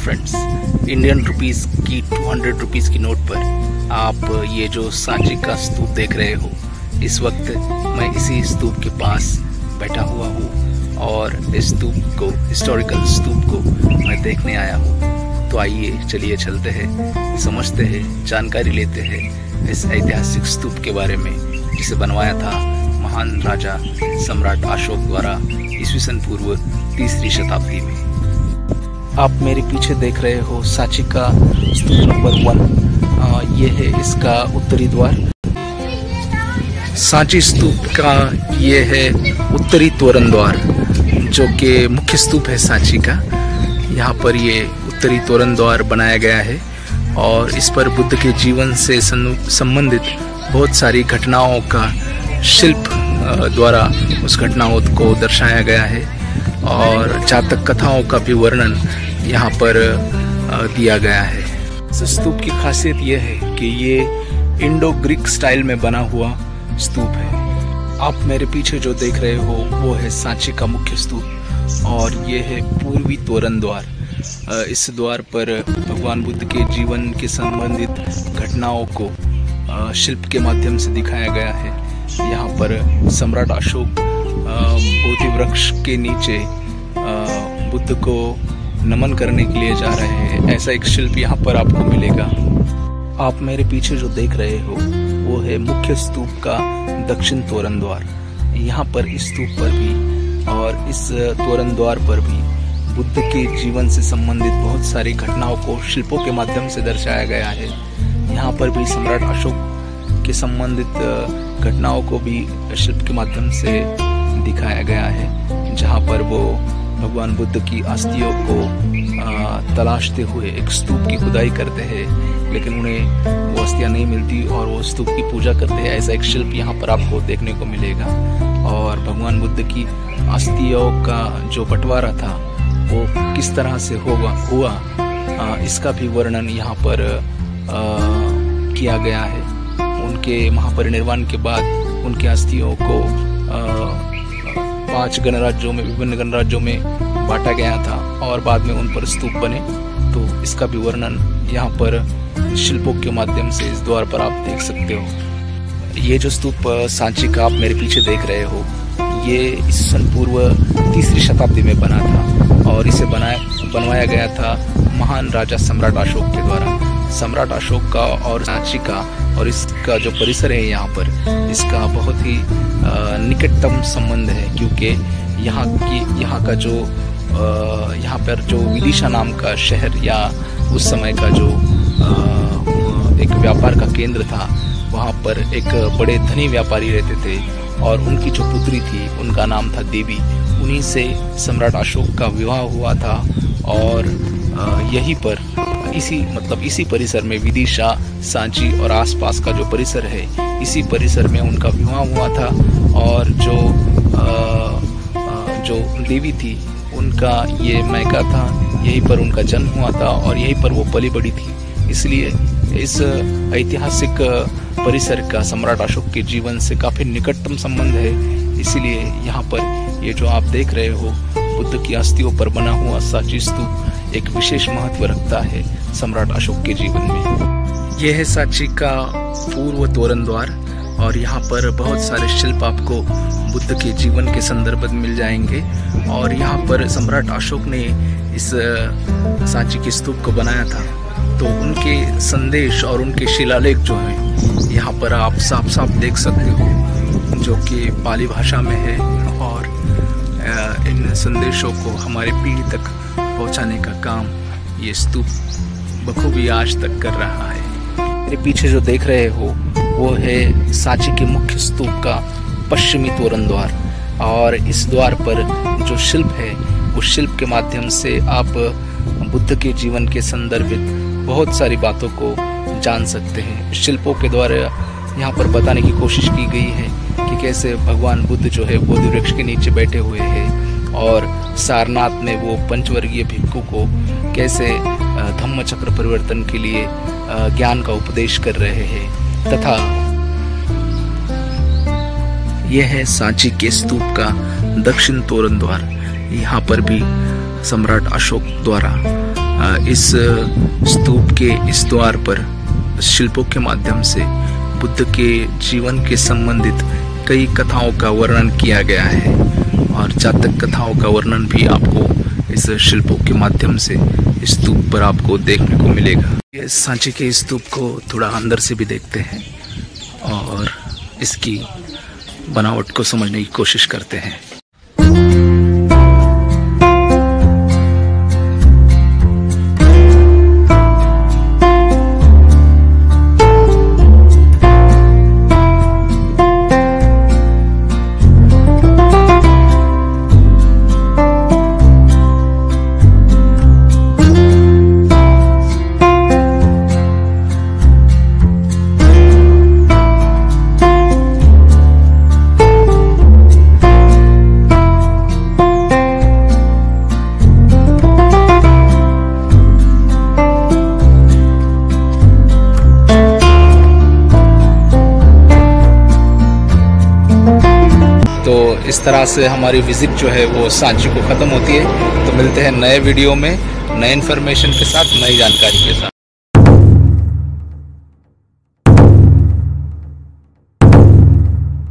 Friends, Indian rupees की 200 rupees की note पर आप ये जो सांची का स्तूप देख रहे हो, इस वक्त मैं इसी स्तूप के पास बैठा हुआ हूँ और इस स्तूप को, हिस्टोरिकल स्तूप को मैं देखने आया हूँ। तो आइए चलिए चलते हैं, समझते हैं, जानकारी लेते हैं इस ऐतिहासिक स्तूप के बारे में, जिसे बनवाया था महान राजा सम्राट अशोक द्वारा ईस्वी पूर्व 3री शताब्दी में। आप मेरे पीछे देख रहे हो सांची का स्तूप नंबर 1। ये है इसका उत्तरी द्वार। सांची स्तूप का ये है उत्तरी तोरण द्वार, जो कि मुख्य स्तूप है सांची का। यहाँ पर ये उत्तरी तोरण द्वार बनाया गया है और इस पर बुद्ध के जीवन से संबंधित बहुत सारी घटनाओं का शिल्प द्वारा उस घटनाओं को दर्शाया गया है और जातक कथाओं का भी वर्णन यहाँ पर दिया गया है। इस स्तूप की खासियत यह है कि ये इंडो ग्रीक स्टाइल में बना हुआ स्तूप है। आप मेरे पीछे जो देख रहे हो वो है सांची का मुख्य स्तूप और ये है पूर्वी तोरण द्वार। इस द्वार पर भगवान बुद्ध के जीवन के संबंधित घटनाओं को शिल्प के माध्यम से दिखाया गया है। यहाँ पर सम्राट अशोक बोधि वृक्ष के नीचे बुद्ध को नमन करने के लिए जा रहे हैं, ऐसा एक शिल्प यहाँ पर आपको मिलेगा। आप मेरे पीछे जो देख रहे हो वो है मुख्य स्तूप का दक्षिण तोरण द्वार। यहाँ पर इस स्तूप पर भी और इस तोरण द्वार पर भी बुद्ध के जीवन से संबंधित बहुत सारी घटनाओं को शिल्पों के माध्यम से दर्शाया गया है। यहाँ पर भी सम्राट अशोक के संबंधित घटनाओं को भी शिल्प के माध्यम से दिखाया गया है, जहाँ पर वो भगवान बुद्ध की अस्थियों को तलाशते हुए एक स्तूप की खुदाई करते हैं, लेकिन उन्हें वो अस्थियां नहीं मिलती और वो स्तूप की पूजा करते हैं। ऐसा एक शिल्प यहाँ पर आपको देखने को मिलेगा। और भगवान बुद्ध की अस्थियों का जो बंटवारा था वो किस तरह से हुआ इसका भी वर्णन यहाँ पर किया गया है। उनके महापरिनिर्वाण के बाद उनके अस्थियों को 5 गणराज्यों में, विभिन्न गणराज्यों में बांटा गया था और बाद में उन पर स्तूप बने। तो इसका भी वर्णन यहाँ पर शिल्पों के माध्यम से इस द्वार पर आप देख सकते हो। ये जो स्तूप सांची का आप मेरे पीछे देख रहे हो, ये ईस्वी पूर्व 3री शताब्दी में बना था और इसे बनवाया गया था महान राजा सम्राट अशोक के द्वारा। सम्राट अशोक का और सांची का और इसका जो परिसर है यहाँ पर, इसका बहुत ही निकटतम संबंध है, क्योंकि यहाँ पर जो विदिशा नाम का शहर या उस समय का जो एक व्यापार का केंद्र था, वहाँ पर एक बड़े धनी व्यापारी रहते थे और उनकी जो पुत्री थी उनका नाम था देवी। उन्हीं से सम्राट अशोक का विवाह हुआ था और यहीं पर इसी परिसर में विदिशा, सांची और आसपास का जो परिसर है, इसी परिसर में उनका विवाह हुआ था। और जो देवी थी उनका ये मैका था, यहीं पर उनका जन्म हुआ था और यहीं पर वो पली बड़ी थी। इसलिए इस ऐतिहासिक परिसर का सम्राट अशोक के जीवन से काफी निकटतम संबंध है। इसीलिए यहाँ पर ये जो आप देख रहे हो बुद्ध की अस्थियों पर बना हुआ सांची स्तूप एक विशेष महत्व रखता है सम्राट अशोक के जीवन में। यह है सांची का पूर्व तोरण द्वार और यहाँ पर बहुत सारे शिल्प आपको बुद्ध के जीवन के संदर्भ में मिल जाएंगे। और यहाँ पर सम्राट अशोक ने इस सांची के स्तूप को बनाया था, तो उनके संदेश और उनके शिलालेख जो हैं यहाँ पर आप साफ साफ देख सकते हो, जो कि पाली भाषा में है और इन संदेशों को हमारी पीढ़ी तक पहुंचाने का काम ये स्तूप बखूबी आज तक कर रहा है। मेरे पीछे जो देख रहे हो वो है सांची के मुख्य स्तूप का पश्चिमी तोरण द्वार और इस द्वार पर जो शिल्प है उस शिल्प के माध्यम से आप बुद्ध के जीवन के संदर्भित बहुत सारी बातों को जान सकते हैं। शिल्पों के द्वारा यहाँ पर बताने की कोशिश की गई है कि कैसे भगवान बुद्ध जो है बोधि वृक्ष के नीचे बैठे हुए हैं और सारनाथ में वो पंचवर्गीय भिक्षु को कैसे धम्म चक्र परिवर्तन के लिए ज्ञान का उपदेश कर रहे हैं। तथा यह है सांची के स्तूप का दक्षिण तोरण द्वार। यहाँ पर भी सम्राट अशोक द्वारा इस स्तूप के इस द्वार पर शिल्पों के माध्यम से बुद्ध के जीवन के संबंधित कई कथाओं का वर्णन किया गया है और जातक कथाओं का वर्णन भी आपको इस शिल्पों के माध्यम से स्तूप पर आपको देखने को मिलेगा। इस सांची के स्तूप को थोड़ा अंदर से भी देखते हैं और इसकी बनावट को समझने की कोशिश करते हैं। तो इस तरह से हमारी विजिट जो है वो सांची को ख़त्म होती है। तो मिलते हैं नए वीडियो में नए इन्फॉर्मेशन के साथ, नई जानकारी के साथ।